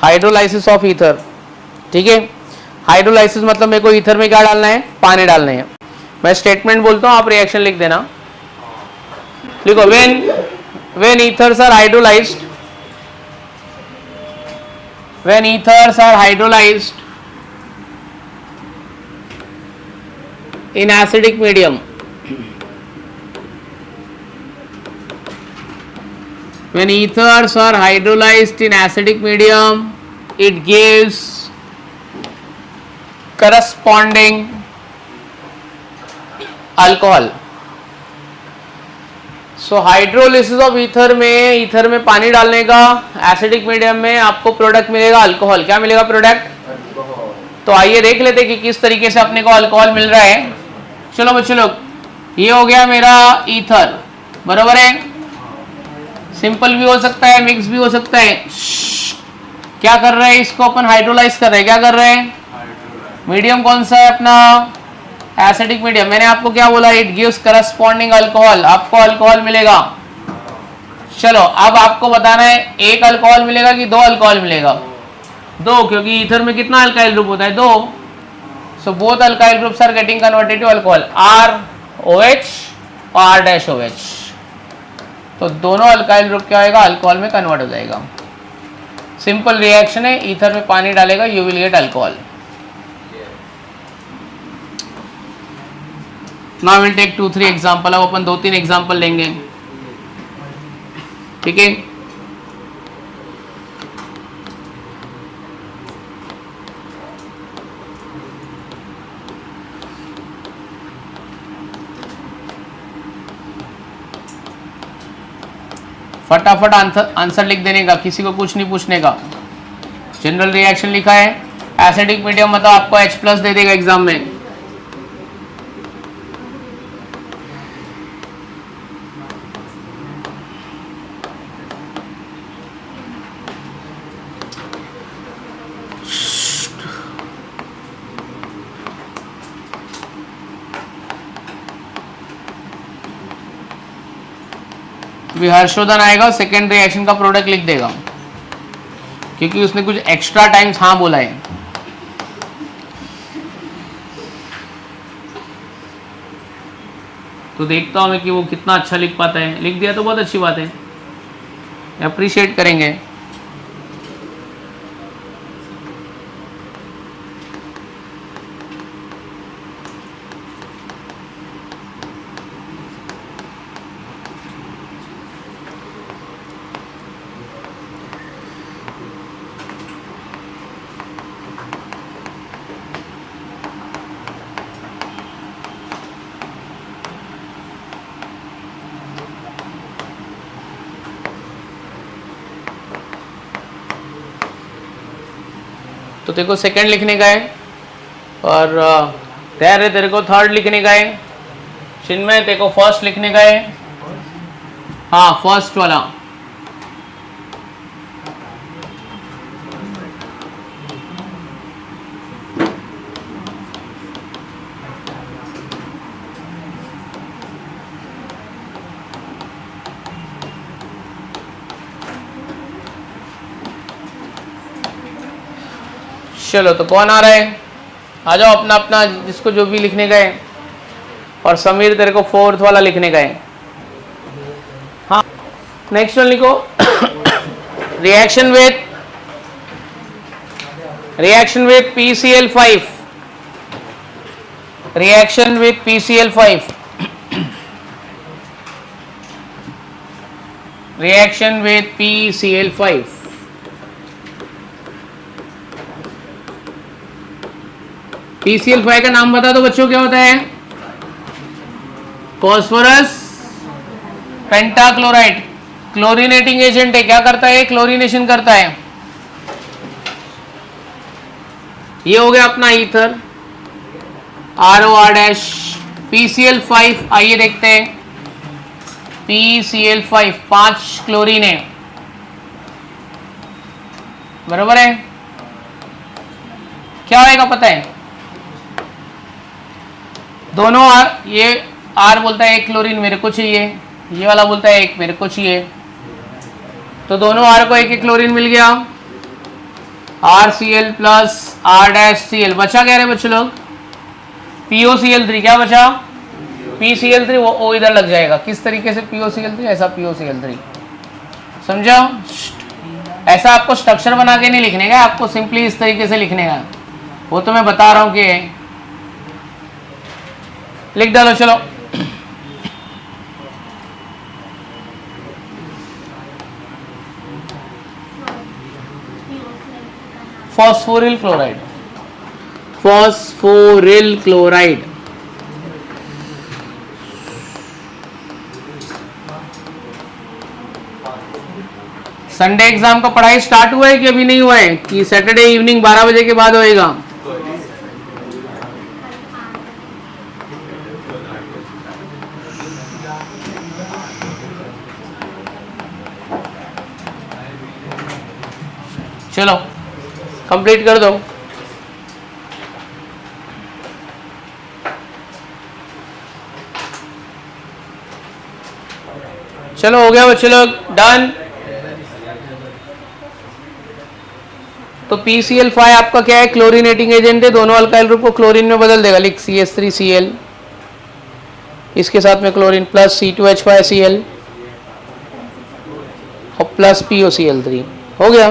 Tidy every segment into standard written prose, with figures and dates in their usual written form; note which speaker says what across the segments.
Speaker 1: Hydrolysis of ether, ठीक है। Hydrolysis मतलब मेरे को ईथर में क्या डालना है, पानी डालना है। मैं स्टेटमेंट बोलता हूँ, आप रिएक्शन लिख देना। लिखो, when ethers are hydrolysed, when ethers are hydrolysed in acidic medium, when ethers are hydrolyzed in acidic medium, it gives corresponding alcohol. So hydrolysis of ether में पानी डालने का एसिडिक मीडियम में आपको प्रोडक्ट मिलेगा अल्कोहल। क्या मिलेगा प्रोडक्ट? तो आइए देख लेते कि किस तरीके से अपने को अल्कोहल मिल रहा है। चलो बच्चों लोग, ये हो गया मेरा ईथर, बरोबर है। सिंपल भी हो सकता है, मिक्स भी हो सकता है। क्या कर रहे हैं, इसको अपन हाइड्रोलाइज कर रहे हैं। क्या कर रहे हैं? मीडियम कौन सा है अपना? Acidic medium. मैंने आपको क्या बोला? इट गिव्स करस्पॉन्डिंग अल्कोहल, आपको अल्कोहल मिलेगा। चलो अब आपको बताना है एक अल्कोहल मिलेगा कि दो अल्कोहल मिलेगा? दो, क्योंकि ईथर में कितना अल्काइल ग्रुप होता है? दो। So both alkyl groups are getting converted to alcohol, ROH और R-OH। तो दोनों अल्काइल ग्रुप क्या होगा? अल्कोहल में कन्वर्ट हो जाएगा। सिंपल रिएक्शन है, ईथर में पानी डालेगा, you will get alcohol. Now will take 2-3 example. अब अपन 2-3 एग्जांपल लेंगे, ठीक है। फटाफट आंसर लिख देने का, किसी को कुछ नहीं पूछने का। जनरल रिएक्शन लिखा है, एसिडिक मीडियम मतलब आपको H+ दे देगा एग्जाम में। हर्षवर्धन आएगा, सेकेंड रिएक्शन का प्रोडक्ट लिख देगा, क्योंकि उसने कुछ एक्स्ट्रा टाइम्स हाँ बोला है। तो देखता हूं मैं कि वो कितना अच्छा लिख पाता है। लिख दिया तो बहुत अच्छी बात है, अप्रिशिएट करेंगे। तो तेरे को सेकंड लिखने का है, और तेरे को थर्ड लिखने का है। चिन्मय तेरे को फर्स्ट लिखने का है। हाँ, फर्स्ट वाला। चलो तो कौन आ रहा है? आ जाओ अपना अपना, जिसको जो भी लिखने का है। और समीर तेरे को फोर्थ वाला लिखने का है। हाँ, नेक्स्ट वन लिखो। Reaction with PCl5, reaction with PCl5, reaction with PCl5। PCl5 का नाम बता दो बच्चों, क्या होता है? फॉस्फोरस पेंटाक्लोराइड, क्लोरीनेटिंग एजेंट है। क्या करता है? क्लोरीनेशन करता है। ये हो गया अपना ईथर, ROR'। PCl5 आइए देखते हैं। PCl5 5 क्लोरीन है, बराबर है। क्या होएगा पता है? दोनों R, ये R बोलता है एक क्लोरीन मेरे को चाहिए, ये वाला बोलता है एक मेरे को चाहिए। तो दोनों R को एक एक क्लोरीन मिल गया। RCl प्लस R-Cl बचा क्या रे बच्चे लोग? POCl3 क्या बचा? PCl3 वो इधर लग जाएगा। किस तरीके से POCl3? ऐसा POCl3 समझा? ऐसा आपको स्ट्रक्चर बना के नहीं लिखने का, आपको सिंपली इस तरीके से लिखने का। वो तो मैं बता रहा हूं कि लिख डालो। चलो phosphoryl chloride, phosphoryl chloride Sunday exam का पढ़ाई स्टार्ट हुआ है कि अभी नहीं हुआ है? कि सैटरडे इवनिंग 12 बजे के बाद होएगा? चलो कंप्लीट कर दो। चलो हो गया बच्चे लोग, डन। तो PCl5 आपका क्या है? क्लोरीनेटिंग एजेंट है, दोनों अल्काइल ग्रुप को क्लोरीन में बदल देगा। लिख CH3Cl, इसके साथ में क्लोरीन प्लस C2H5Cl और प्लस POCl3 हो गया।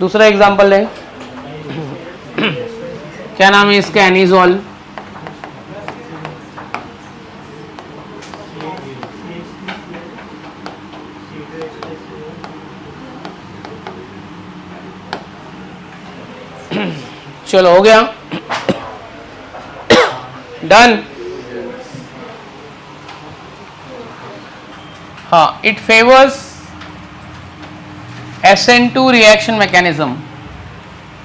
Speaker 1: दूसरा एग्जांपल है, क्या नाम है इसका? एनिजोल। चलो हो गया, डन। हाँ, it favours SN2 reaction mechanism.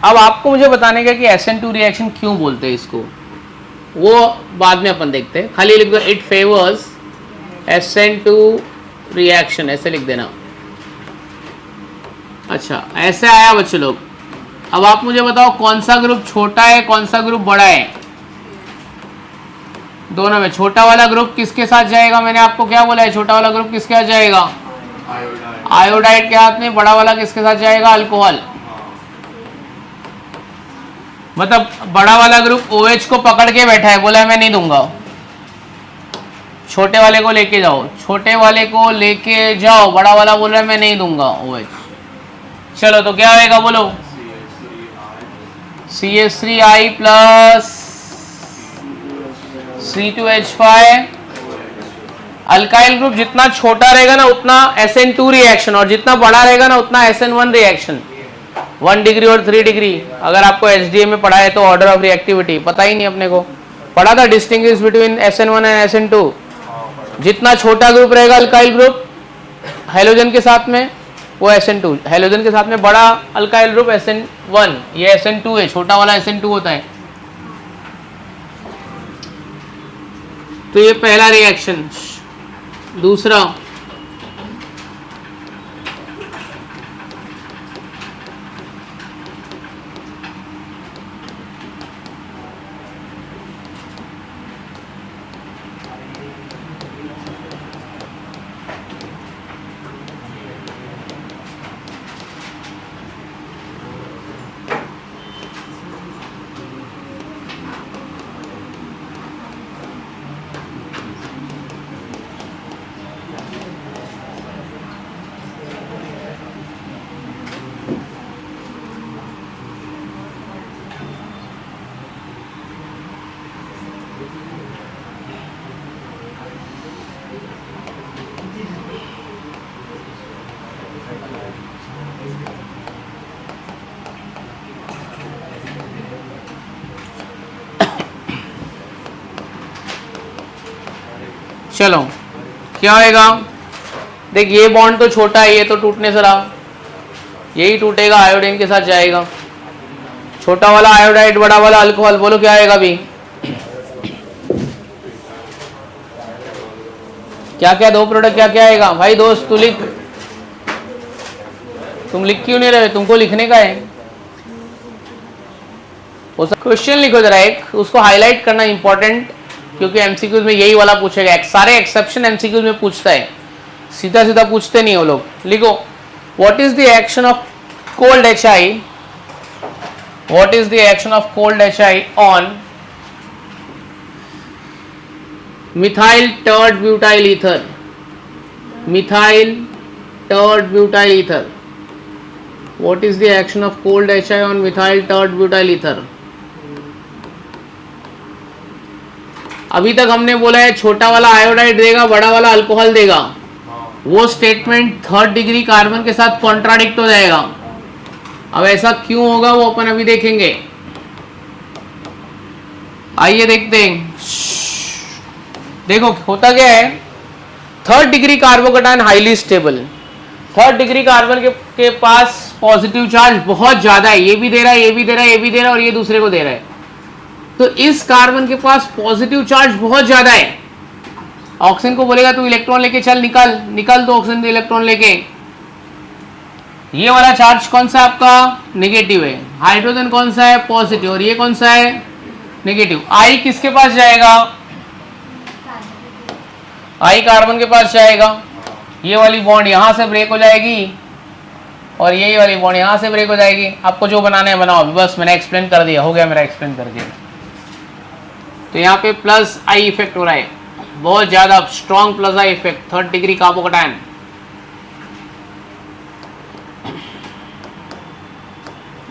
Speaker 1: अब आपको मुझे बताने का कि SN2 रिएक्शन क्यों बोलते हैं इसको, वो बाद में अपन देखते हैं। खाली लिख दो इट फेवर्स SN2 रिएक्शन, ऐसे लिख देना। अच्छा, ऐसे आया बच्चे लोग। अब आप मुझे बताओ कौन सा ग्रुप छोटा है, कौन सा ग्रुप बड़ा है? दोनों में। छोटा वाला ग्रुप किसके साथ जाएगा? मैंने आपको क्या बोला है? छोटा वाला ग्रुप किसके साथ जाएगा? आयोडाइड के हाथ में। बड़ा वाला किसके साथ जाएगा? अल्कोहल। मतलब बड़ा वाला ग्रुप OH को पकड़ के बैठा है, बोला है मैं नहीं दूंगा। छोटे वाले को लेके जाओ, छोटे वाले को लेके जाओ, बड़ा वाला बोल रहा है मैं नहीं दूंगा OH। चलो तो क्या होएगा बोलो? CH3I plus C2H5। Alkyl group जितना छोटा रहेगा ना उतना SN2 रिएक्शन, और जितना बड़ा रहेगा ना उतना SN1 रिएक्शन। 1 डिग्री और 3 डिग्री। अगर आपको HDA में पढ़ा है तो ऑर्डर ऑफ रिएक्टिविटी पता ही नहीं अपने को। पढ़ा था distinguish between SN1 and SN2। जितना छोटा ग्रुप रहेगा अल्काइल ग्रुप हाइड्रोजन के साथ में, वो SN2। हाइड्रोजन के साथ में बड़ा अल्काइल ग्रुप SN1, ये SN2 है, छोटा वाला SN2 होता है। तो ये पहला रिएक्शन। दूसरा, चलो क्या होएगा? देख ये बॉन्ड तो छोटा है, ये तो टूटने से रहा, यही टूटेगा, आयोडीन के साथ जाएगा। छोटा वाला आयोडाइड, बड़ा वाला अल्कोहल। बोलो क्या आएगा अभी? क्या क्या दो प्रोडक्ट क्या क्या आएगा? भाई दोस्त तू लिख, तुम लिख क्यों नहीं रहे? तुमको लिखने का है। क्वेश्चन लिखो जरा एक, उसको हाईलाइट करना इंपॉर्टेंट, क्योंकि एमसीक्यूज में यही वाला पूछेगा। सारे एक्सेप्शन एमसीक्यूज में पूछता है, सीधा सीधा पूछते नहीं वो लोग। लिखो, what is the action of cold HI What is the action of cold HI on methyl tert butyl ether? Methyl tert butyl ether. What is the action of cold HI on methyl tert butyl ether? अभी तक हमने बोला है छोटा वाला iodide देगा, बड़ा वाला अल्कोहल देगा. वो स्टेटमेंट थर्ड डिग्री कार्बन के साथ कॉन्ट्राडिक्ट हो जाएगा. अब ऐसा क्यों होगा वो अपन अभी देखेंगे. आइए देखते हैं. देखो होता क्या है, third degree carbocation highly stable. Third degree carbon के पास पॉजिटिव चार्ज बहुत ज्यादा है. ये भी दे रहा है, ये भी दे रहा है, ये भी दे रहा है और ये दूसरे को दे रहा है. तो इस कार्बन के पास पॉजिटिव चार्ज बहुत ज्यादा है. ऑक्सीजन को बोलेगा तू इलेक्ट्रॉन लेके चल, निकल निकल. तो ऑक्सीजन इलेक्ट्रॉन लेके, ये वाला चार्ज कौन सा आपका नेगेटिव है. हाइड्रोजन कौन सा है पॉजिटिव और ये कौन सा है नेगेटिव. आई किसके पास जाएगा, आई कार्बन के पास जाएगा. ये वाली बॉन्ड यहां से ब्रेक हो जाएगी और यही वाली बॉन्ड यहां से ब्रेक हो जाएगी. आपको जो बनाना है बनाओ. अभी बस मैंने एक्सप्लेन कर दिया, हो गया मेरा एक्सप्लेन करके. तो यहाँ पे प्लस आई इफेक्ट हो रहा है, बहुत ज्यादा strong plus I effect third degree carbocation.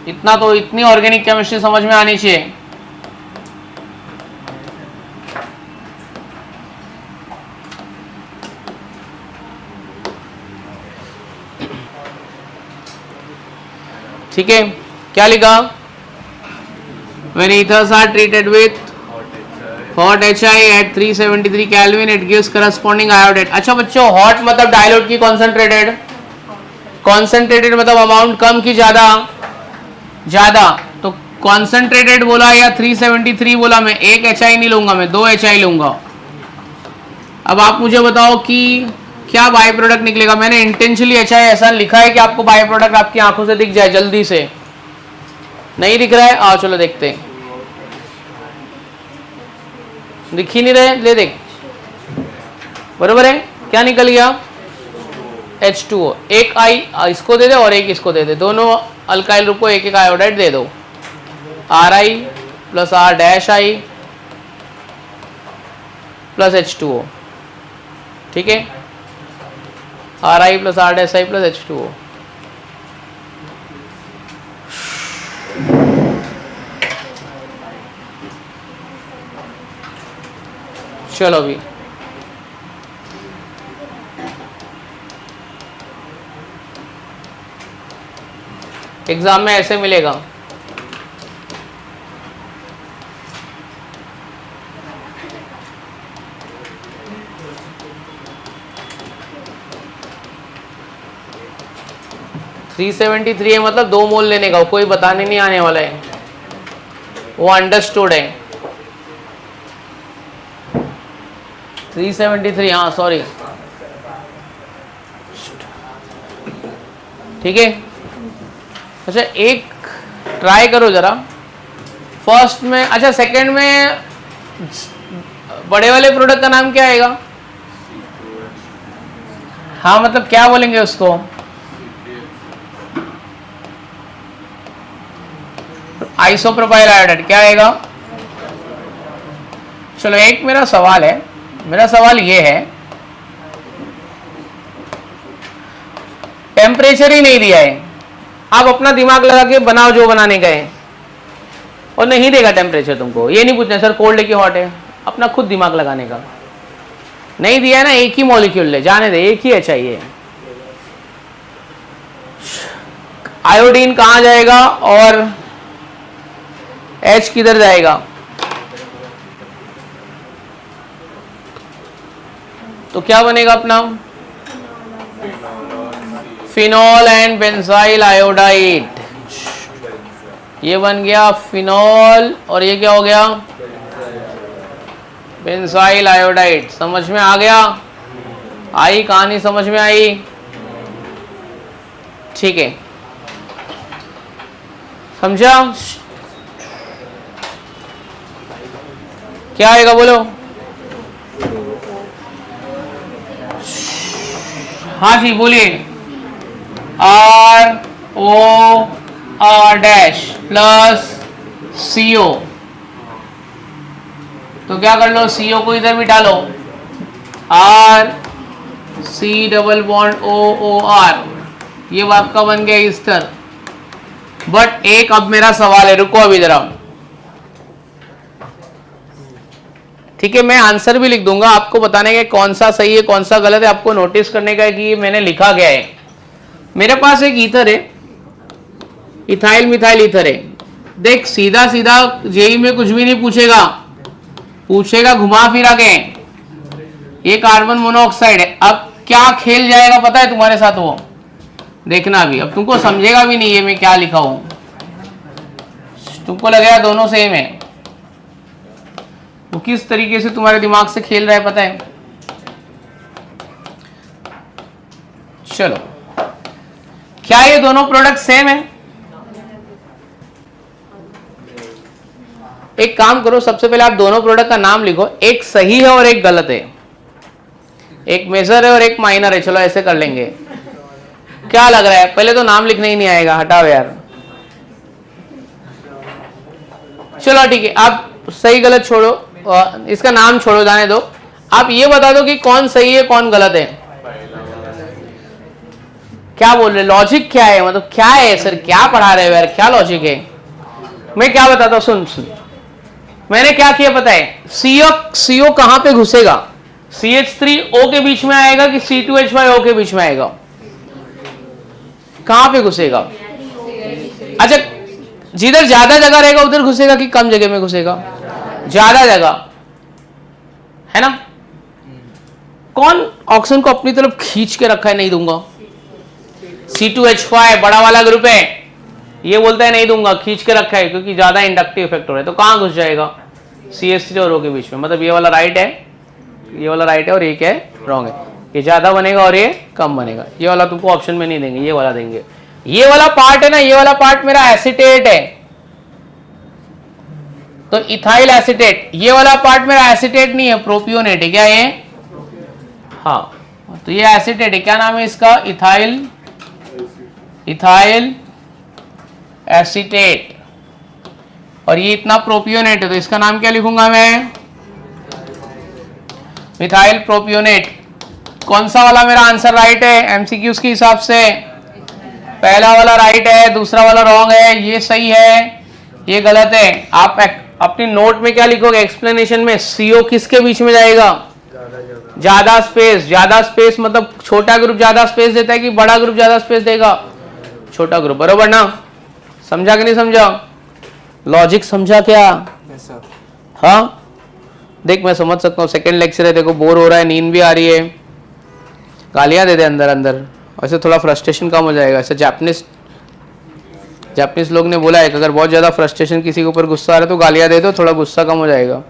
Speaker 1: इतना तो, इतनी ऑर्गेनिक केमिस्ट्री समझ में आनी चाहिए. ठीक है, क्या लिखा. When ethers are treated with hot HI at 373 Kelvin, it gives corresponding iodide. अच्छा बच्चों, हॉट मतलब डायल्यूट की कॉन्सेंट्रेटेड, कॉन्सेंट्रेटेड मतलब अमाउंट कम की ज्यादा, ज्यादा. तो कॉन्सेंट्रेटेड बोला या 373 बोला, मैं एक HI नहीं लूंगा, मैं 2 HI लूंगा. अब आप मुझे बताओ कि क्या बाय प्रोडक्ट निकलेगा. मैंने इंटेंशनली HI ऐसा लिखा है कि आपको बाय प्रोडक्ट आपकी आंखों से दिख जाए जल्दी से. नहीं दिख रहा है, आओ चलो देखते हैं. दिख ही नहीं रहे, ले देख. बरोबर है, क्या निकल गया H2O. एक आई इसको दे दे और एक इसको दे दे, दोनों अल्काइल रूप को एक एक आयोडाइड दे दो. Ri plus R dash I plus H2O. ठीक है, Ri plus R dash I plus H2O. चलो अभी एग्जाम में ऐसे मिलेगा. $373 है मतलब 2 मोल लेने का, कोई बताने नहीं आने वाला है, वो अंडरस्टूड है. 373, हाँ सॉरी. ठीक है. अच्छा एक ट्राई करो जरा फर्स्ट में. अच्छा सेकंड में बड़े वाले प्रोडक्ट का नाम क्या आएगा. हाँ मतलब क्या बोलेंगे उसको. आइसोप्रोपाइल आयोडाइड क्या आएगा. चलो एक मेरा सवाल है, मेरा सवाल ये है, टेम्परेचर ही नहीं दिया है, आप अपना दिमाग लगा के बनाओ जो बनाने गए और नहीं देगा टेम्परेचर तुमको. ये नहीं पूछना सर कोल्ड है कि हॉट है, अपना खुद दिमाग लगाने का. नहीं दिया है ना, एक ही मॉलिक्यूल ले जाने दे, एक ही चाहिए. आयोडीन कहाँ जाएगा और H किधर जाएगा. तो क्या बनेगा अपना फिनॉल एंड बेंजाइल आयोडाइड. ये बन गया फिनॉल और ये क्या हो गया बेंजाइल आयोडाइड. समझ में आ गया, आई कहानी समझ में आई. ठीक है, समझा. क्या आएगा बोलो. हाँ जी बोलिए. ROR R dash plus CO। तो क्या कर लो, CO को इधर बिठा लो, R C double bond OR, ये आपका बन गया ईस्टर। बट एक अब मेरा सवाल है, रुको अभी जरा, ठीक है, मैं आंसर भी लिख दूंगा, आपको बताने का कौन सा सही है कौन सा गलत है, आपको नोटिस करने का है कि मैंने लिखा गया है। मेरे पास एक ईथर है, इथाइल मिथाइल ईथर है। देख सीधा सीधा जेई में कुछ भी नहीं पूछेगा, पूछेगा घुमा फिरा के, ये कार्बन मोनोऑक्साइड है। अब क्या खेल जाएगा पता है तुम्हारे साथ, वो देखना अभी। अब तुमको समझेगा भी नहीं ये मैं क्या लिखा हूं, तुमको लगेगा दोनों सेम है। वो किस तरीके से तुम्हारे दिमाग से खेल रहा है पता है। चलो, क्या ये दोनों प्रोडक्ट सेम है? एक काम करो, सबसे पहले आप दोनों प्रोडक्ट का नाम लिखो, एक सही है और एक गलत है, एक मेजर है और एक माइनर है। चलो ऐसे कर लेंगे, क्या लग रहा है? पहले तो नाम लिखने ही नहीं आएगा, हटाओ यार। चलो ठीक है, आप सही गलत छोड़ो, इसका नाम छोड़ो, जाने दो। आप ये बता दो कि कौन सही है कौन गलत है। क्या बोल रहे, लॉजिक क्या है, मतलब क्या है सर, क्या पढ़ा रहे हो यार, क्या लॉजिक है? मैं क्या बताता हूं, सुन सुन, मैंने क्या किया पता है, CO कहां पे घुसेगा? CH3O के बीच में आएगा कि C2H5O के बीच में आएगा? कहां पे घुसेगा? अच्छा, जिधर ज्यादा जगह रहेगा उधर घुसेगा कि कम जगह में घुसेगा? ज्यादा जगह है ना। कौन ऑक्सीजन को अपनी तरफ खींच के रखा है नहीं दूंगा? C2H5 बड़ा वाला ग्रुप है, ये बोलता है नहीं दूंगा, खींच के रखा है क्योंकि ज्यादा इंडक्टिव इफेक्ट हो रहा है। तो कहां घुस जाएगा? CH3 और O के बीच में। मतलब ये वाला राइट है, ये वाला राइट है और ये क्या है, रॉन्ग है। ये ज्यादा बनेगा और ये कम बनेगा। ये वाला तुमको ऑप्शन में नहीं देंगे, ये वाला देंगे। ये वाला पार्ट है ना, ये वाला पार्ट मेरा एसीटेट है, तो इथाइल एसीटेट। ये वाला पार्ट मेरा एसीटेट नहीं है, प्रोपियोनेट है। क्या ये? हाँ, तो ये एसीटेट है। क्या नाम है इसका? Ethyl acetate. और ये इतना प्रोपियोनेट है, तो इसका नाम क्या लिखूंगा मैं? Methyl propionate. कौन सा वाला मेरा आंसर राइट है एमसीक्यूज के हिसाब से? पहला वाला राइट है, दूसरा वाला रॉन्ग है, ये सही है, ये गलत है। आप अपनी नोट में क्या लिखोगे एक्सप्लेनेशन में? CO किसके बीच में जाएगा? ज्यादा स्पेस। ज्यादा स्पेस मतलब छोटा ग्रुप ज्यादा स्पेस देता है कि बड़ा ग्रुप ज्यादा स्पेस देगा? छोटा ग्रुप, बरोबर ना? समझा कि नहीं समझा? लॉजिक समझा क्या? हाँ, देख मैं समझ सकता हूँ, सेकेंड लेक्चर है, देखो बोर हो रहा है, नींद भी आ रही है, गालियां दे दे अंदर अंदर, ऐसे थोड़ा फ्रस्ट्रेशन कम हो जाएगा। ऐसे जापानीज लोग ने बोला है कि अगर बहुत ज़्यादा फ्रस्ट्रेशन किसी के ऊपर गुस्सा आ रहा है तो गालियां दे दो, थोड़ा गुस्सा कम हो जाएगा।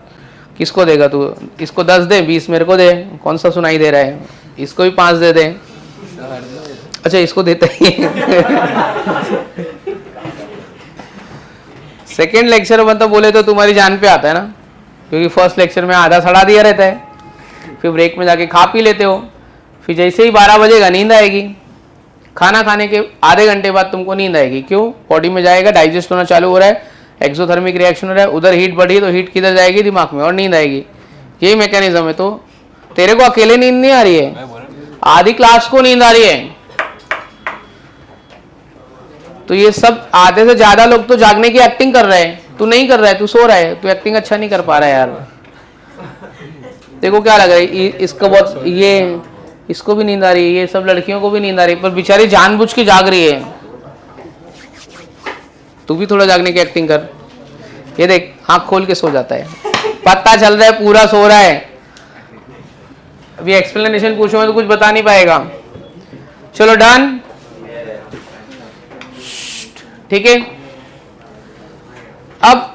Speaker 1: किसको देगा तू? इसको 10 दे, 20 मेरे को दे, कौन सा सुनाई दे रहा है? इसको भी 5 दे दे। अच्छा, इसको देता ही सेकेंड लेक्चर मतलब बोले तो तुम्हारी जान पे आता है ना, क्योंकि फर्स्ट लेक्चर में आधा सड़ा दिया रहता है, फिर ब्रेक में जाके खा पी लेते हो, फिर जैसे ही 12 बजेगा नींद आएगी, खाना खाने के आधे घंटे बाद तुमको नींद आएगी। क्यों? बॉडी में जाएगा, डाइजेस्ट होना चालू हो रहा है, एक्सोथर्मिक रिएक्शन हो रहा है, उधर हीट बढ़ी तो हीट किधर जाएगी? दिमाग में, और नींद आएगी। यही मैकेनिज्म है। तो तेरे को अकेले नींद नहीं आ रही है, आधी क्लास को नींद आ रही है। तो ये सब आधे से ज्यादा लोग तो जागने की एक्टिंग कर रहे हैं, तू नहीं कर रहा है, तू सो रहा है, तू एक्टिंग अच्छा नहीं कर पा रहा है यार। देखो क्या लग रहा है, इसको बहुत, ये इसको भी नींद आ रही है, ये सब लड़कियों को भी नींद आ रही है, पर बेचारी जानबूझ के जाग रही है। तू भी थोड़ा जागने की एक्टिंग कर। ये देख, आंख खोल के सो जाता है, पता चल रहा है पूरा सो रहा है। अभी एक्सप्लेनेशन पूछूंगा तो कुछ बता नहीं पाएगा। चलो डन, ठीक है। अब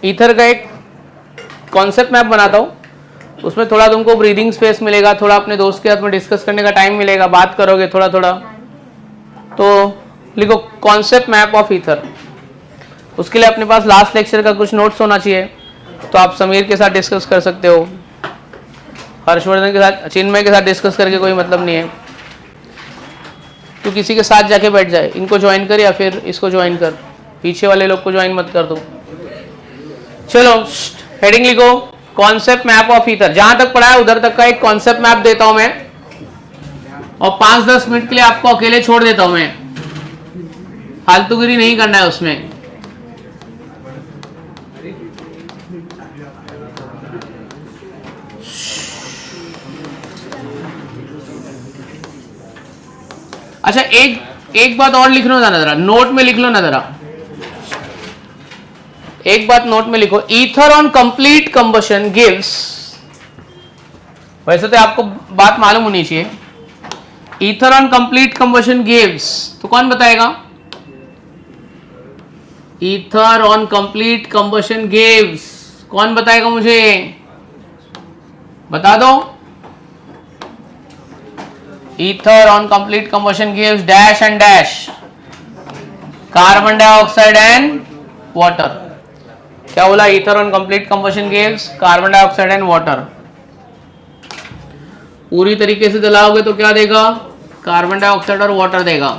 Speaker 1: ईथर का एक कॉन्सेप्ट मैप बनाता हूं, उसमें थोड़ा तुमको ब्रीदिंग स्पेस मिलेगा, थोड़ा अपने दोस्त के साथ में डिस्कस करने का टाइम मिलेगा, बात करोगे थोड़ा थोड़ा। तो लिखो कॉन्सेप्ट मैप ऑफ ईथर। उसके लिए अपने पास लास्ट लेक्चर का कुछ नोट्स होना चाहिए, तो आप समीर के साथ डिस्कस कर सकते हो, हर्षवर्धन के साथ, चिन्मय के साथ डिस्कस करके कोई मतलब नहीं है। तू किसी के साथ जाके बैठ जाए, इनको ज्वाइन कर या फिर इसको ज्वाइन कर, पीछे वाले लोग को ज्वाइन मत कर दो। चलो हेडिंग लिखो, कॉन्सेप्ट मैप ऑफ ईथर। जहां तक पढ़ा है उधर तक का एक कॉन्सेप्ट मैप देता हूं मैं, और 5-10 मिनट के लिए आपको अकेले छोड़ देता हूं मैं, फालतूगिरी नहीं करना है उसमें। अच्छा, एक बात और लिख लो ना जरा, नोट में लिख लो ना जरा, एक बात नोट में लिखो, ether on complete combustion gives, वैसे तो आपको बात मालूम होनी चाहिए, ether on complete combustion gives, तो कौन बताएगा? Ether on complete combustion gives, कौन बताएगा मुझे? बता दो। Ether on complete combustion gives dash and dash, carbon dioxide and water. क्या बोला? Ether on complete combustion gives carbon dioxide and water. पूरी तरीके से जलाओगे तो क्या देगा? कार्बन डाइऑक्साइड और वाटर देगा।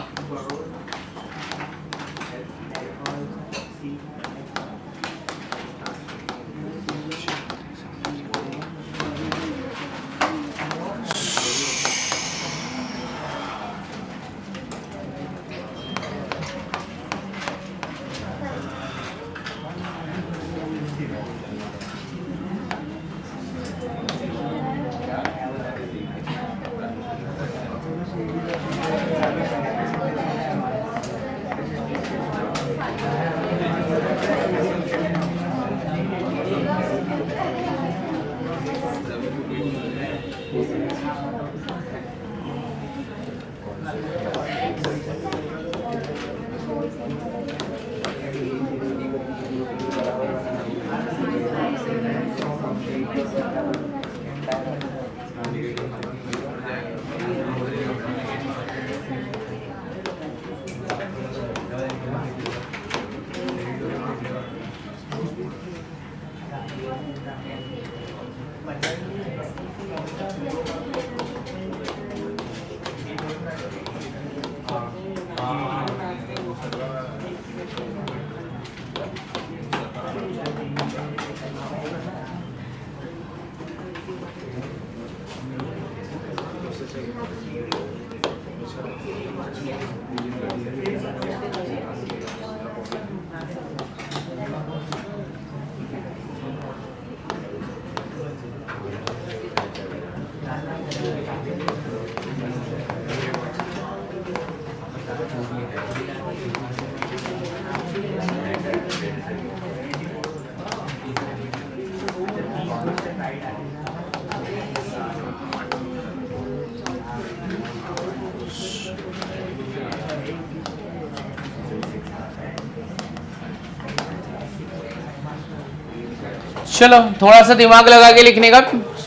Speaker 1: चलो थोड़ा सा दिमाग लगा के लिखने का,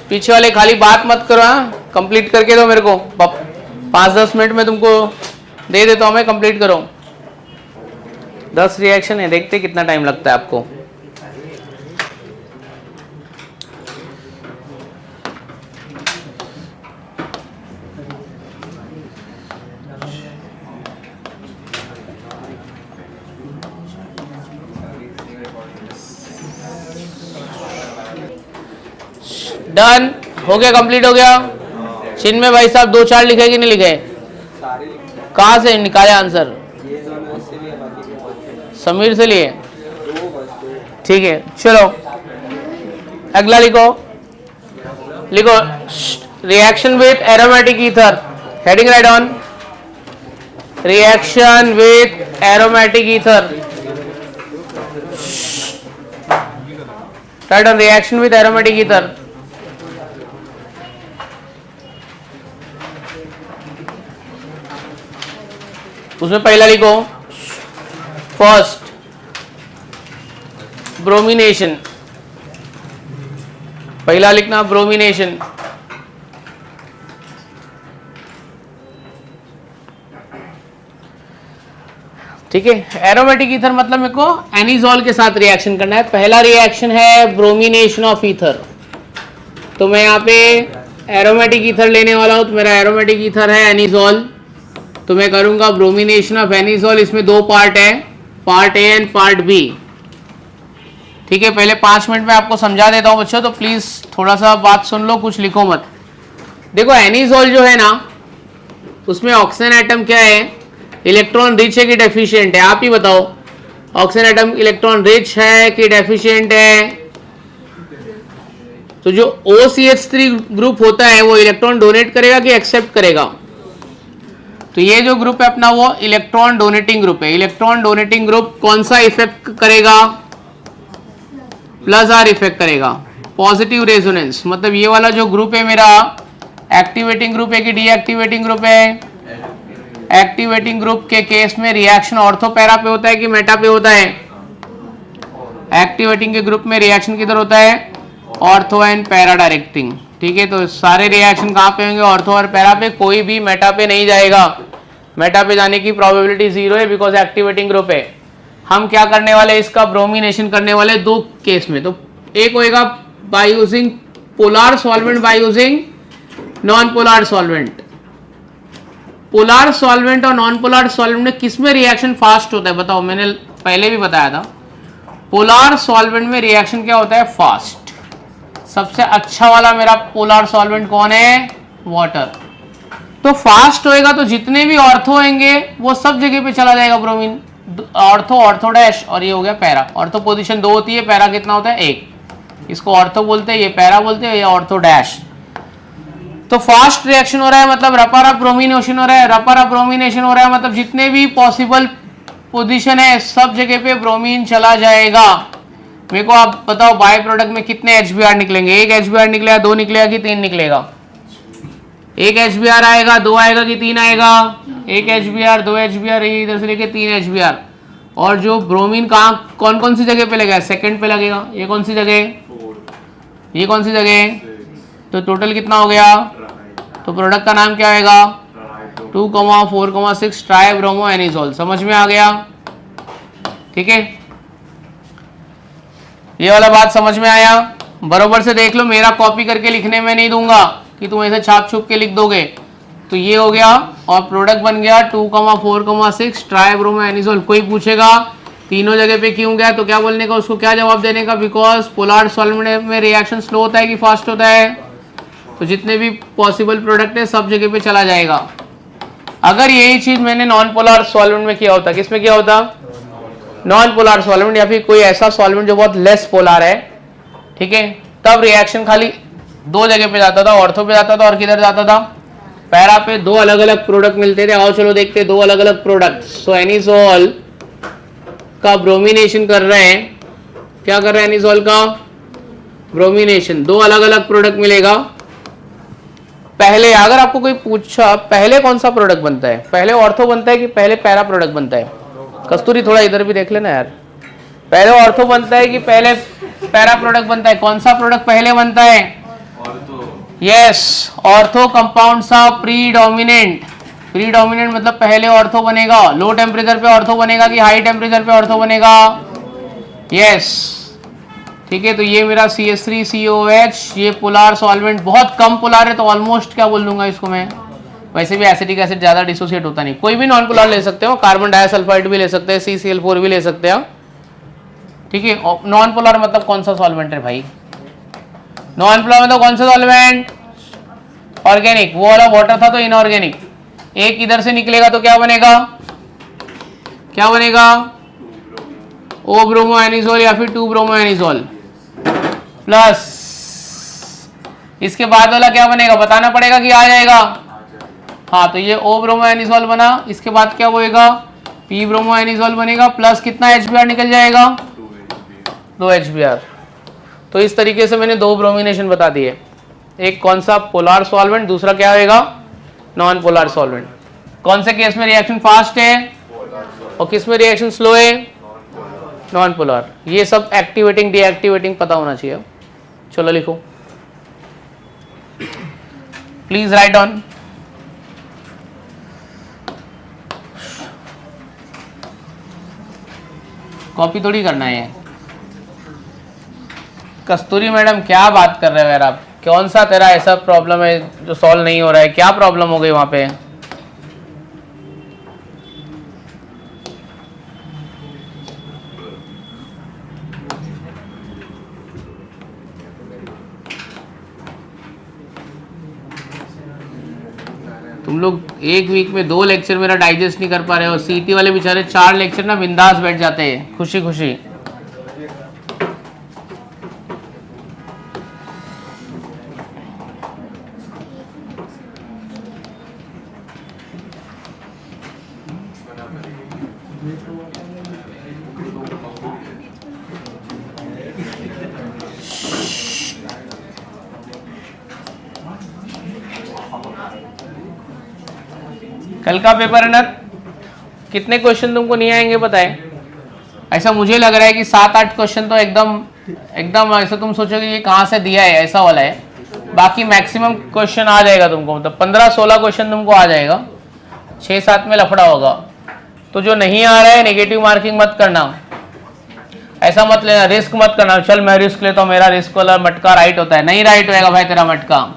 Speaker 1: पीछे वाले खाली बात मत करो। कंप्लीट करके दो मेरे को, 5-10 मिनट में तुमको दे देता हूं मैं, कंप्लीट करो। 10 रिएक्शन है, देखते कितना टाइम लगता है आपको। डन हो गया, कंप्लीट हो गया। चिन्मय भाई साहब 2-4 लिखे कि नहीं लिखे? कहाँ से निकाले आंसर? समीर से लिए? ठीक है, चलो अगला लिखो। लिखो reaction with aromatic ether, heading right on reaction with aromatic ether, right on reaction with aromatic ether. उसमें पहला लिखो फर्स्ट ब्रोमिनेशन, पहला लिखना ब्रोमिनेशन। ठीक है, एरोमेटिक ईथर मतलब मेरे को एनिजोल के साथ रिएक्शन करना है। पहला रिएक्शन है ब्रोमिनेशन ऑफ ईथर, तो मैं यहाँ पे एरोमेटिक ईथर लेने वाला हूं, तो मेरा एरोमेटिक ईथर है एनिजोल। तो मैं करूंगा ब्रोमिनेशन ऑफ एनिसोल। इसमें दो पार्ट है, part A and part B. ठीक है, पहले 5 मिनट में आपको समझा देता हूं बच्चों, तो प्लीज थोड़ा सा बात सुन लो, कुछ लिखो मत। देखो एनिसोल जो है ना, उसमें ऑक्सीजन एटम क्या है, इलेक्ट्रॉन रिच है कि डेफिशिएंट है? आप ही बताओ, ऑक्सीजन एटम इलेक्ट्रॉन रिच है कि डेफिशिएंट है? तो जो OCH3 ग्रुप होता है वो इलेक्ट्रॉन डोनेट करेगा कि एक्सेप्ट करेगा? तो ये जो ग्रुप है अपना वो इलेक्ट्रॉन डोनेटिंग ग्रुप है। इलेक्ट्रॉन डोनेटिंग ग्रुप कौन सा इफेक्ट करेगा? प्लस आर इफेक्ट करेगा, पॉजिटिव रेजोनेंस। मतलब ये वाला जो ग्रुप है मेरा एक्टिवेटिंग ग्रुप है कि डीएक्टिवेटिंग ग्रुप है? एक्टिवेटिंग ग्रुप के केस में रिएक्शन ऑर्थो पैरा पे होता है कि मेटा पे होता है? एक्टिवेटिंग के ग्रुप में रिएक्शन किधर होता है? Ortho and para directing. ठीक है, तो सारे रिएक्शन कहाँ पे होंगे? ऑर्थो और पैरा पे, कोई भी मेटा पे नहीं जाएगा। मेटा पे जाने की प्रोबेबिलिटी 0 है बिकॉज एक्टिवेटिंग ग्रुप है। हम क्या करने वाले, इसका ब्रोमिनेशन करने वाले दो केस में। तो एक होएगा by using polar solvent, by using non polar solvent. Polar solvent और नॉन पोलर सॉल्वेंट में किसमें रिएक्शन फास्ट होता है बताओ? मैंने पहले भी बताया था, पोलर सॉल्वेंट में रिएक्शन क्या होता है? फास्ट। सबसे अच्छा वाला मेरा पोलर सॉल्वेंट कौन है? वाटर। तो फास्ट होएगा तो जितने भी ऑर्थो होंगे वो सब जगह पे चला जाएगा ब्रोमीन। ऑर्थो, ऑर्थो डैश, और ये हो गया पैरा। ऑर्थो पोजीशन 2 होती है, पैरा कितना होता है? 1। इसको ऑर्थो बोलते हैं, ये पैरा बोलते हैं, ये ऑर्थो डैश। तो फास्ट रिएक्शन हो रहा है मतलब रपर अप ब्रोमिनेशन हो रहा है। रपर अप ब्रोमिनेशन हो रहा है मतलब जितने भी पॉसिबल पोजीशन है सब जगह पे ब्रोमीन चला जाएगा। मेरे को आप बताओ बाय प्रोडक्ट में कितने HBr निकलेंगे? 1 HBr निकलेगा, 2 निकलेगा कि 3 निकलेगा? 1 HBr आएगा, 2 आएगा कि 3 आएगा? 1 HBr, 2 HBr, इधर से लेके 3 HBr। और जो ब्रोमीन कहाँ कौन कौन सी जगह पे लगेगा? सेकंड पे लगेगा। ये कौन सी जगह? ये कौन सी जगह? तो टोटल कितना हो गया? तो प्रोडक्ट का नाम क्या आएगा? 2,4,6 ट्राइब्रोमो एनिसोल। समझ में आ गया? ठीक है, ये वाला बात समझ में आया? बरोबर से देख लो, मेरा कॉपी करके लिखने में नहीं दूंगा कि तुम ऐसे छाप छुप के लिख दोगे। तो ये हो गया और प्रोडक्ट बन गया 2,4,6 ट्राइब्रोमो एनिसोल। कोई पूछेगा तीनों जगह पे क्यों गया, तो क्या बोलने का, उसको क्या जवाब देने का? बिकॉज पोलर सॉल्वेंट में रिएक्शन स्लो होता है कि फास्ट होता है? तो जितने भी पॉसिबल प्रोडक्ट है सब जगह पे चला जाएगा। अगर यही चीज मैंने नॉन पोलर सॉल्वेंट में किया होता, किसमें किया होता? नॉन पोलर सॉल्वेंट, या फिर कोई ऐसा सॉल्वेंट जो बहुत लेस पोलर है, ठीक है, तब रिएक्शन खाली 2 जगह पे जाता था, ऑर्थो पे जाता था और किधर जाता था? पैरा पे। 2 अलग अलग प्रोडक्ट मिलते थे। आओ चलो देखते हैं 2 अलग अलग प्रोडक्ट। सो एनिसोल का ब्रोमिनेशन कर रहे हैं। क्या कर रहे हैं? एनिसोल का ब्रोमिनेशन। 2 अलग अलग प्रोडक्ट मिलेगा। पहले अगर आपको कोई पूछा पहले कौन सा प्रोडक्ट बनता है, पहले ऑर्थो बनता है कि पहले पैरा प्रोडक्ट बनता है? कस्तूरी थोड़ा इधर भी देख लेना यार। पहले ऑर्थो बनता है कि पहले पैरा प्रोडक्ट बनता है? कौन सा प्रोडक्ट पहले बनता है? यस, ऑर्थो कंपाउंड सा प्रीडोमिनेंट। प्रीडोमिनेंट मतलब पहले ऑर्थो बनेगा। लो टेम्परेचर पे ऑर्थो बनेगा कि हाई टेम्परेचर पे ऑर्थो बनेगा? यस, ठीक है। तो ये मेरा CH3COH, ये पोलर सॉल्वेंट बहुत कम पोलर है तो ऑलमोस्ट क्या बोल दूंगा इसको मैं? वैसे भी एसिटिक एसिड ज्यादा डिसोसिएट होता नहीं। कोई भी नॉन पोलर ले सकते हो, कार्बन डाइसल्फाइड भी ले सकते हैं, CCl4 भी ले सकते हैं। ठीक है, नॉन पोलर मतलब कौन सा सॉल्वेंट है भाई? नॉन पोलर मतलब कौन सा सॉल्वेंट? ऑर्गेनिक। वो वाला वाटर था तो इनऑर्गेनिक। एक इधर से निकलेगा तो क्या बनेगा? क्या बनेगा? O ब्रोमो एनिसोल या फिर 2 ब्रोमो एनिसोल प्लस इसके बाद वाला क्या बनेगा? बताना पड़ेगा कि आ जाएगा। हाँ, तो ये O ब्रोमो एनिसोल बना। इसके बाद क्या होएगा? P ब्रोमो एनिसोल बनेगा प्लस कितना HBr निकल जाएगा? 2 HBr। तो इस तरीके से मैंने 2 ब्रोमिनेशन बता दिए। एक कौन सा? पोलर सॉल्वेंट, दूसरा क्या होएगा? Non polar solvent. कौन से केस में रिएक्शन फास्ट है और किस में रिएक्शन स्लो है? Non polar. ये सब एक्टिवेटिंग डीएक्टिवेटिंग पता होना चाहिए। चलो लिखो, प्लीज राइट डाउन। कॉपी थोड़ी करना है। कस्तूरी मैडम क्या बात कर रहे हो यार आप? कौन सा तेरा ऐसा प्रॉब्लम है जो सॉल्व नहीं हो रहा है? क्या प्रॉब्लम हो गई वहां पे? तुम लोग एक वीक में 2 लेक्चर मेरा डाइजेस्ट नहीं कर पा रहे हो। सीटी वाले बेचारे 4 लेक्चर ना बिंदास बैठ जाते हैं खुशी खुशी। कल का पेपर है ना, कितने क्वेश्चन तुमको नहीं आएंगे पता है? ऐसा मुझे लग रहा है कि 7-8 क्वेश्चन तो एकदम ऐसा तुम सोचोगे ये कहाँ से दिया है, ऐसा वाला है। बाकी मैक्सिमम क्वेश्चन आ जाएगा तुमको, मतलब 15-16 क्वेश्चन तुमको आ जाएगा, 6-7 में लफड़ा होगा। तो जो नहीं आ रहा है नेगेटिव मार्किंग मत करना, ऐसा मत लेना, रिस्क मत करना। चल मैं रिस्क लेता हूँ, मेरा रिस्क वाला मटका राइट होता है। नहीं राइट होएगा भाई तेरा मटका।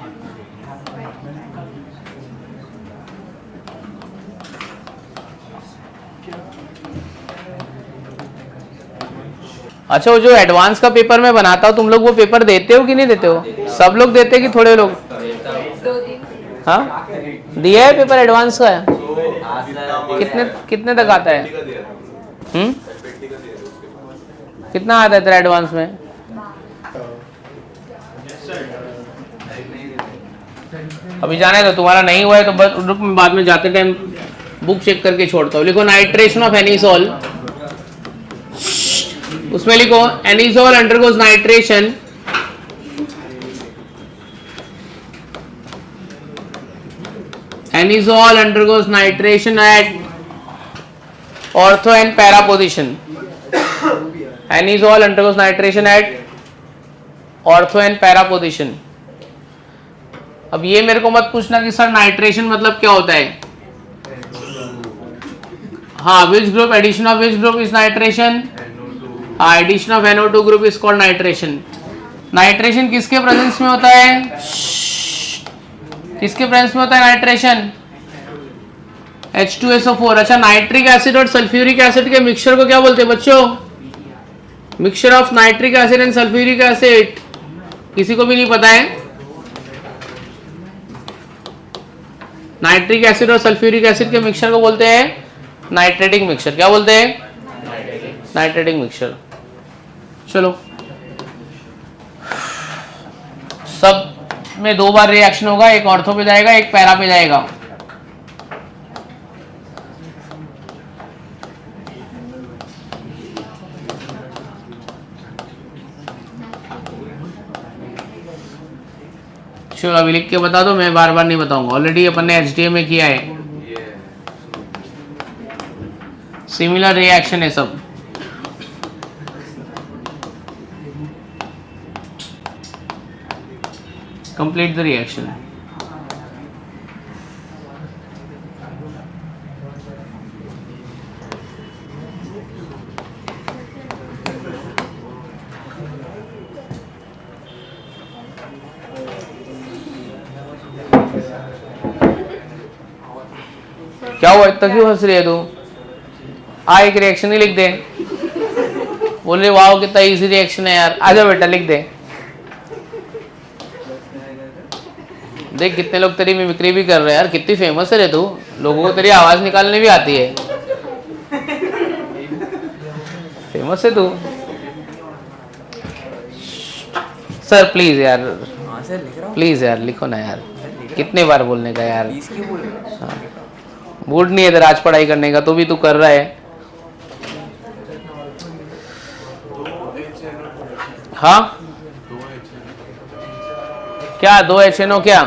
Speaker 1: अच्छा, वो जो एडवांस का पेपर मैं बनाता हूँ, तुम लोग वो पेपर देते हो कि नहीं देते हो? सब लोग देते कि थोड़े लोग? हाँ, दिया है पेपर एडवांस का है। कितने तक आता है? कितना आता है तेरा एडवांस में? अभी जाना है तो तुम्हारा नहीं हुआ है तो बस रुक, मैं बाद में जाते टाइम बुक चेक करके छोड़ता हूँ। लिखो नाइट्रेशन ऑफ एनिसोल, उसमें लिखो anisole undergoes nitration anisole undergoes nitration at ortho and para position. Anisole undergoes nitration at ortho and para position. अब ये मेरे को मत पूछना कि सर नाइट्रेशन मतलब क्या होता है। हाँ, which group, addition of which group is nitration? Addition of NO2 group is called nitration. Nitration किसके प्रेजेंस में होता है? किसके प्रेजेंस में होता है नाइट्रेशन? H2SO4। अच्छा, नाइट्रिक एसिड और सल्फ्यूरिक एसिड के मिक्सचर को क्या बोलते हैं बच्चों? Mixture of nitric acid and sulphuric acid. किसी को भी नहीं पता है? नाइट्रिक एसिड और सल्फ्यूरिक एसिड के मिक्सचर को बोलते हैं नाइट्रेटिक मिक्सचर। क्या बोलते हैं? नाइट्रेटिक मिक्सचर। चलो, सब में 2 बार रिएक्शन होगा, एक ऑर्थो पे जाएगा, एक पैरा पे जाएगा। चलो अभी लिख के बता दो, मैं बार बार नहीं बताऊंगा, ऑलरेडी अपन ने HDA में किया है। सिमिलर रिएक्शन है सब। Complete the reaction. क्या हुआ, इतना क्यों हंस रही है तू? एक रिएक्शन ही लिख दे। बोल रहे वाह कितना इजी रिएक्शन है यार। आजा बेटा लिख दे। देख कितने लोग तेरी मिमिक्री भी कर रहे हैं यार, कितनी फेमस है रे तू, लोगों को तेरी आवाज निकालने भी आती है। फेमस है तू। सर प्लीज यार, प्लीज यार लिखो ना यार, कितने बार बोलने का यार। मूड नहीं है तेरा आज पढ़ाई करने का, तो भी तू कर रहा है। हाँ क्या 2 HNO क्या?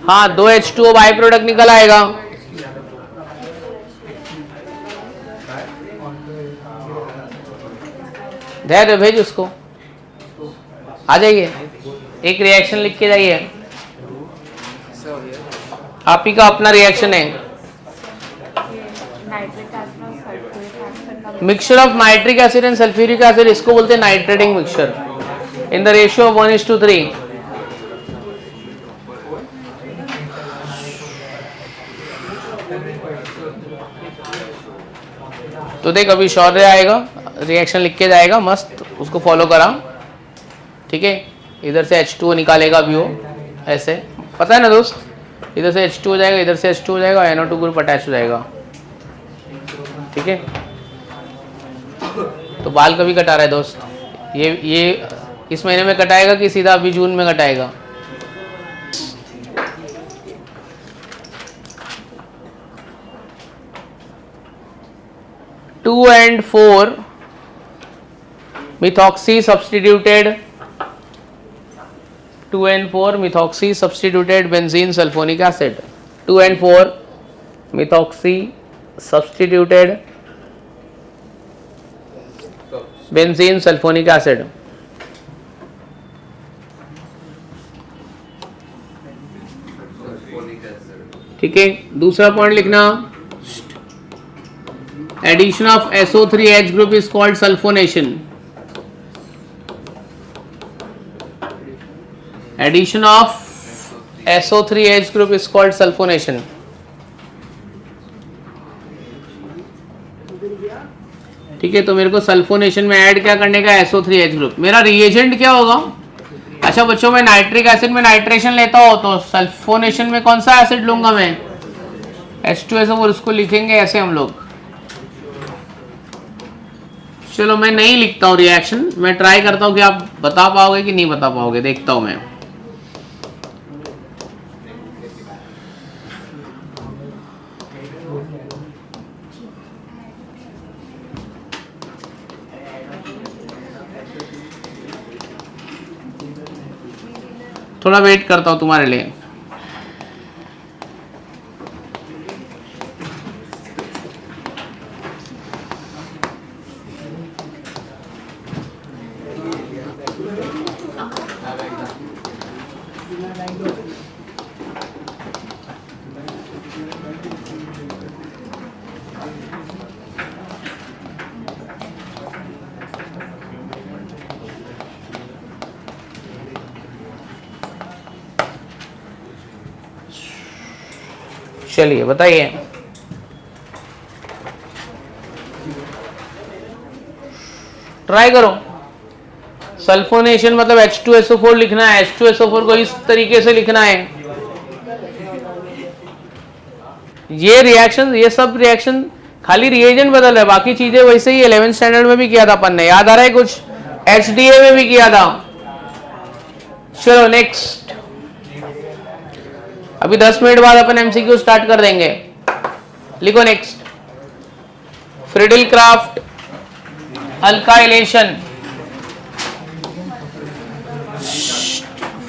Speaker 1: हाँ 2 H2O बाई प्रोडक्ट निकल आएगा। दे दे भेज उसको, आ जाइए, एक रिएक्शन लिख के जाइए। आप ही का अपना रिएक्शन है। Mixture of nitric acid and sulphuric acid, इसको बोलते हैं nitrating mixture in the ratio of 1:3। तो देख अभी शौर्य आएगा, रिएक्शन लिख के जाएगा मस्त, उसको फॉलो करा, ठीक है। इधर से H2O निकालेगा भी वो ऐसे, पता है ना दोस्त। इधर से H2 हो जाएगा, इधर से H2 हो जाएगा, NO2 ग्रुप अटैच हो जाएगा। ठीक है, तो बाल कभी कटा रहा है दोस्त? ये इस महीने में कटाएगा कि सीधा अभी जून में कटाएगा? Two and four methoxy substituted 2 and 4 methoxy substituted benzene sulfonic acid, 2 and 4 methoxy substituted benzene sulfonic acid। ठीक है, दूसरा पॉइंट लिखना, addition of SO3H group is called sulphonation. Addition of SO3H group is called sulfonation। ठीक है, तो मेरे को sulphonation में ऐड क्या करने का? SO3H group. मेरा रिएजेंट क्या होगा? अच्छा बच्चों, मैं नाइट्रिक एसिड में नाइट्रेशन लेता हूँ तो सल्फोनेशन में कौन सा एसिड लूंगा मैं? H2SO4। उसको लिखेंगे ऐसे हम लोग। चलो मैं नहीं लिखता हूँ रिएक्शन, मैं ट्राई करता हूँ कि आप बता पाओगे कि नहीं बता पाओगे, देखता हूँ मैं। थोड़ा वेट करता हूं तुम्हारे लिए। चलिए बताइए, ट्राई करो। सल्फोनेशन मतलब H2SO4 लिखना है, H2SO4 को इस तरीके से लिखना है। ये रिएक्शन, ये सब रिएक्शन खाली रिएजेंट बदल रहा है, बाकी चीजें वैसे ही 11th स्टैंडर्ड में भी किया था अपन ने, याद आ रहा है कुछ? HDA में भी किया था। चलो नेक्स्ट, अभी 10 मिनट बाद अपन MCQ स्टार्ट कर देंगे। लिखो next, Friedel Crafts alkylation,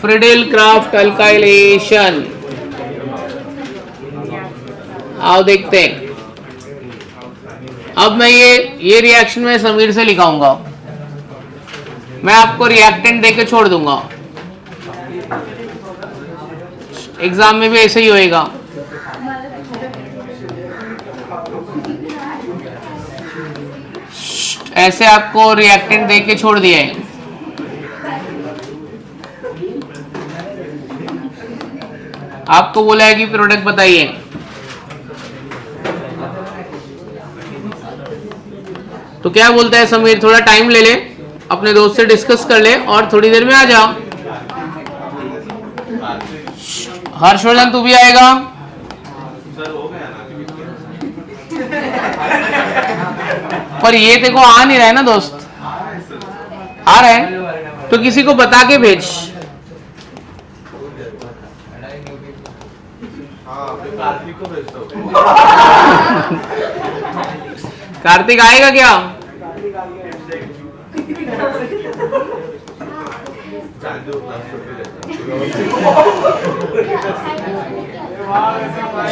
Speaker 1: Friedel Crafts alkylation. आओ देखते हैं। अब मैं ये रिएक्शन में समीर से लिखाऊंगा, मैं आपको रिएक्टेंट देके छोड़ दूंगा। एग्जाम में भी ऐसे ही होएगा। ऐसे आपको रिएक्टेंट दे के छोड़ दिया है। आपको बोला है कि प्रोडक्ट बताइए। तो क्या बोलता है समीर? थोड़ा टाइम ले ले, अपने दोस्त से डिस्कस कर ले और थोड़ी देर में आ जाओ। हर्षवर्धन तू भी आएगा? पर ये देखो आ नहीं रहा है ना दोस्त, आ रहा है तो किसी को बता के भेज। कार्तिक आएगा क्या?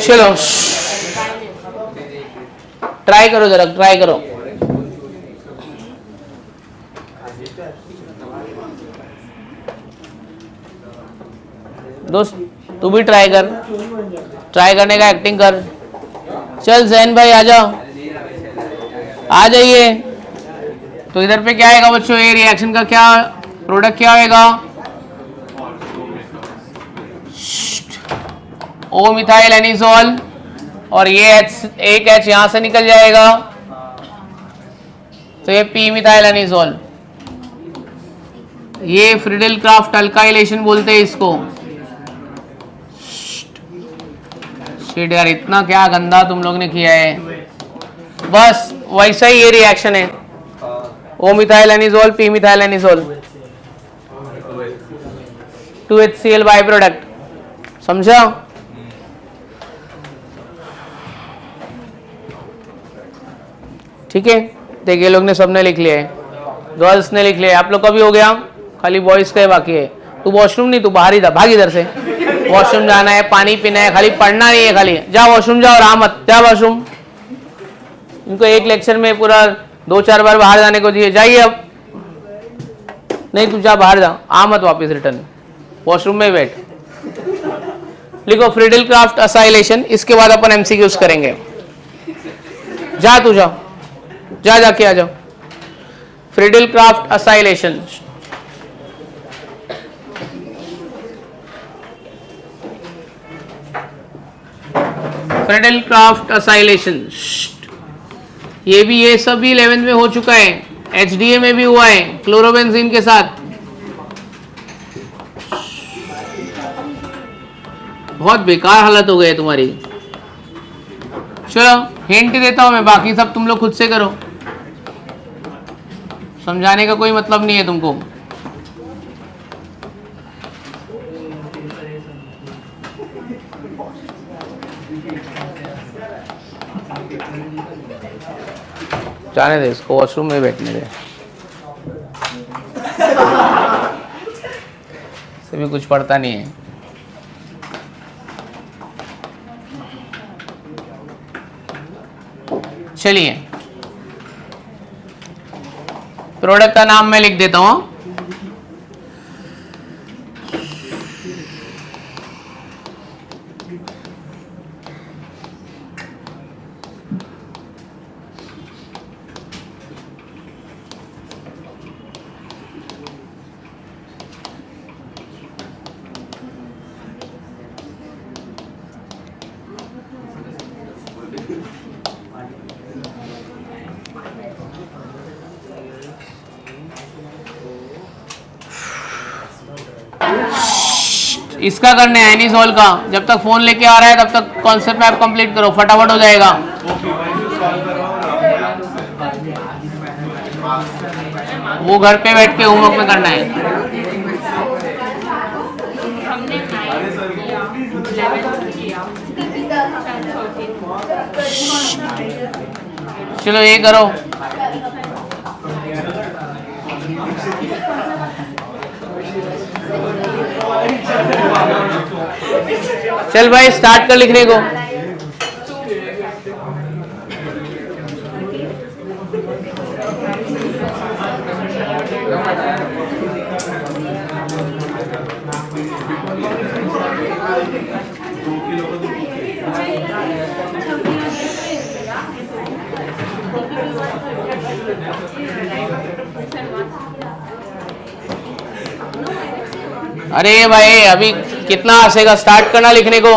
Speaker 1: चलो ट्राई करो, जरा ट्राई करो। दोस्त तू भी ट्राई कर, ट्राई करने का एक्टिंग कर। चल जैन भाई आ जाओ, आ जाइए। तो इधर पे क्या आएगा बच्चों? ये रिएक्शन का क्या प्रोडक्ट क्या आएगा? ओ मिथाइल एनिसोल, और ये एक H यहां से निकल जाएगा तो ये P मिथाइल एनिसोल। ये फ्रिडल क्राफ्ट अल्काइलेशन बोलते हैं इसको। शिट यार, इतना क्या गंदा तुम लोग ने किया है। बस वैसा ही ये रिएक्शन है, O methyl anisole P methyl anisole 2HCl by product, समझा? ठीक है, देखिए लोग ने सबने लिख लिया है, गर्ल्स ने लिख लिया है, आप लोग का भी हो गया, खाली बॉयज का बाकी है। तू वॉशरूम नहीं, तू बाहर ही था, भाग इधर से। वॉशरूम जाना है, पानी पीना है, खाली पढ़ना नहीं है, खाली जा वॉशरूम जाओ, रहा मत, जा वॉशरूम। इनको एक लेक्चर में पूरा 2-4 बार बाहर जाने को दिए, जाइए अब। नहीं तू जा बाहर जा, आ मत वापस रिटर्न, वॉशरूम में बैठ। लिखो फ्रीडल क्राफ्ट असाइलेशन, इसके बाद अपन एमसीक्यूज करेंगे। जा तू जा, जा जाके आ जाओ। Friedel craft acylation, Friedel craft acylation, ये भी, ये सब भी 11th में हो चुका है, HDA में भी हुआ है क्लोरोबेंजीन के साथ। बहुत बेकार हालत हो गई तुम्हारी। चलो हिंट देता हूं मैं, बाकी सब तुम लोग खुद से करो, समझाने का कोई मतलब नहीं है तुमको। जाने दे इसको, वॉशरूम में बैठने दे, से भी कुछ पड़ता नहीं है। चलिए प्रोडक्ट का नाम मैं लिख देता हूं, इसका करने है एनिसोल का। जब तक फोन लेके आ रहा है तब तक कॉन्सेप्ट मैप कंप्लीट करो, फटाफट हो जाएगा। वो घर पे बैठ के होमवर्क में करना है। चलो ये करो, चल भाई स्टार्ट कर लिखने को। अरे भाई अभी कितना हंसेगा, स्टार्ट करना लिखने को।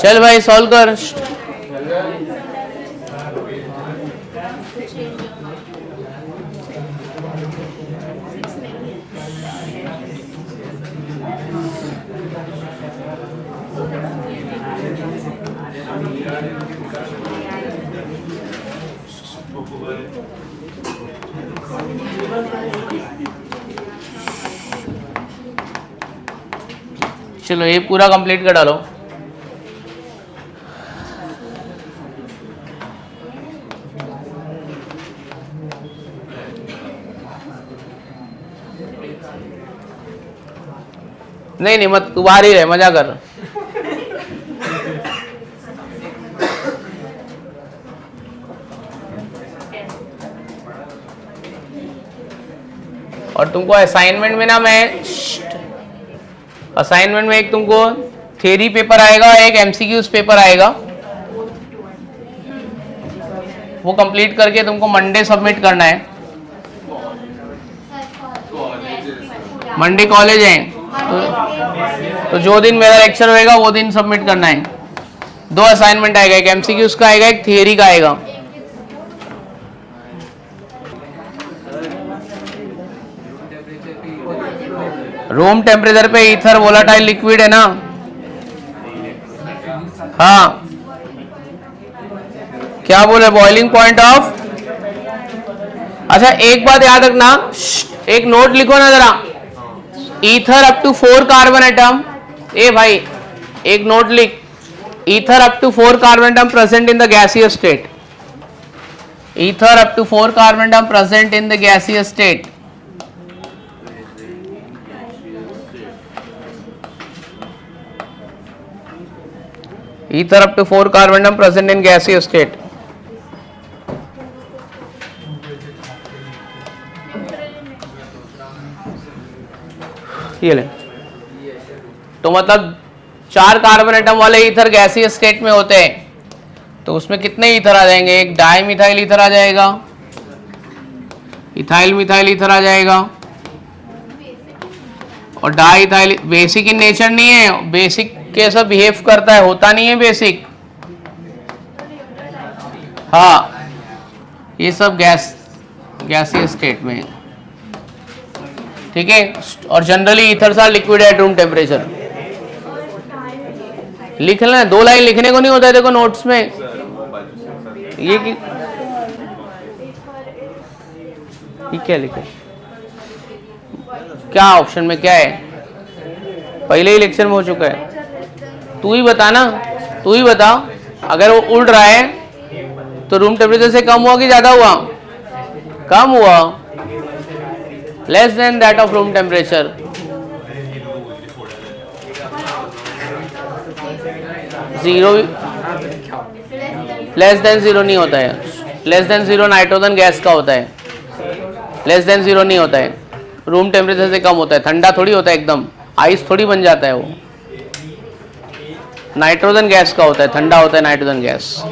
Speaker 1: चल भाई सॉल्व कर। चलो ये पूरा कंप्लीट कर डालो। नहीं नहीं मत, तू बाहर ही रहे, मजा कर। और तुमको असाइनमेंट में ना असाइनमेंट में एक तुमको थ्योरी पेपर आएगा, एक एमसीक्यूज पेपर आएगा, वो कंप्लीट करके तुमको मंडे सबमिट करना है। मंडे कॉलेज है तो जो दिन मेरा लेक्चर होएगा वो दिन सबमिट करना है। 2 असाइनमेंट आएगा, एक एमसीक्यूज का आएगा, एक थियरी का आएगा। रूम टेम्परेचर पे ईथर वोलाटाइल लिक्विड है ना। हाँ क्या बोले, बॉइलिंग पॉइंट ऑफ। अच्छा एक बात याद रखना, एक नोट लिखो ना जरा, ether up to 4 carbon atom. ए भाई एक नोट लिख, ether up to 4 carbon atom present in the gaseous state. Ether up to 4 carbon atom present in the gaseous state. Ether up to 4 carbon atom present in gaseous state. ये ले, तो मतलब 4 carbon atom वाले ether gaseous state में होते हैं, तो उसमें कितने ईथर आ जाएंगे? एक डाई मिथाइल ईथर आ जाएगा, इथाइल मिथाइल ईथर आ जाएगा, और di ethyl. Basic in nature नहीं है, बेसिक कैसा बिहेव करता है, होता नहीं है बेसिक। हाँ ये सब गैसियस स्टेट में, ठीक है। और generally ethers are liquid at room temperature. लिख लेना, 2 लाइन लिखने को नहीं होता है, देखो नोट्स में ये क्या लिखे, क्या ऑप्शन में क्या है, पहले ही लेक्चर में हो चुका है। तू ही बता ना, तू ही बता, अगर वो उड़ रहा है तो रूम टेम्परेचर से कम हुआ कि ज्यादा हुआ? कम हुआ, less than that of room temperature. Zero, less than 0 नहीं होता है, लेस देन 0 नाइट्रोजन गैस का होता है, लेस देन 0 नहीं होता है, रूम टेम्परेचर से कम होता है। ठंडा थोड़ी होता है, एकदम आइस थोड़ी बन जाता है वो, नाइट्रोजन गैस का होता है, ठंडा होता है नाइट्रोजन गैस।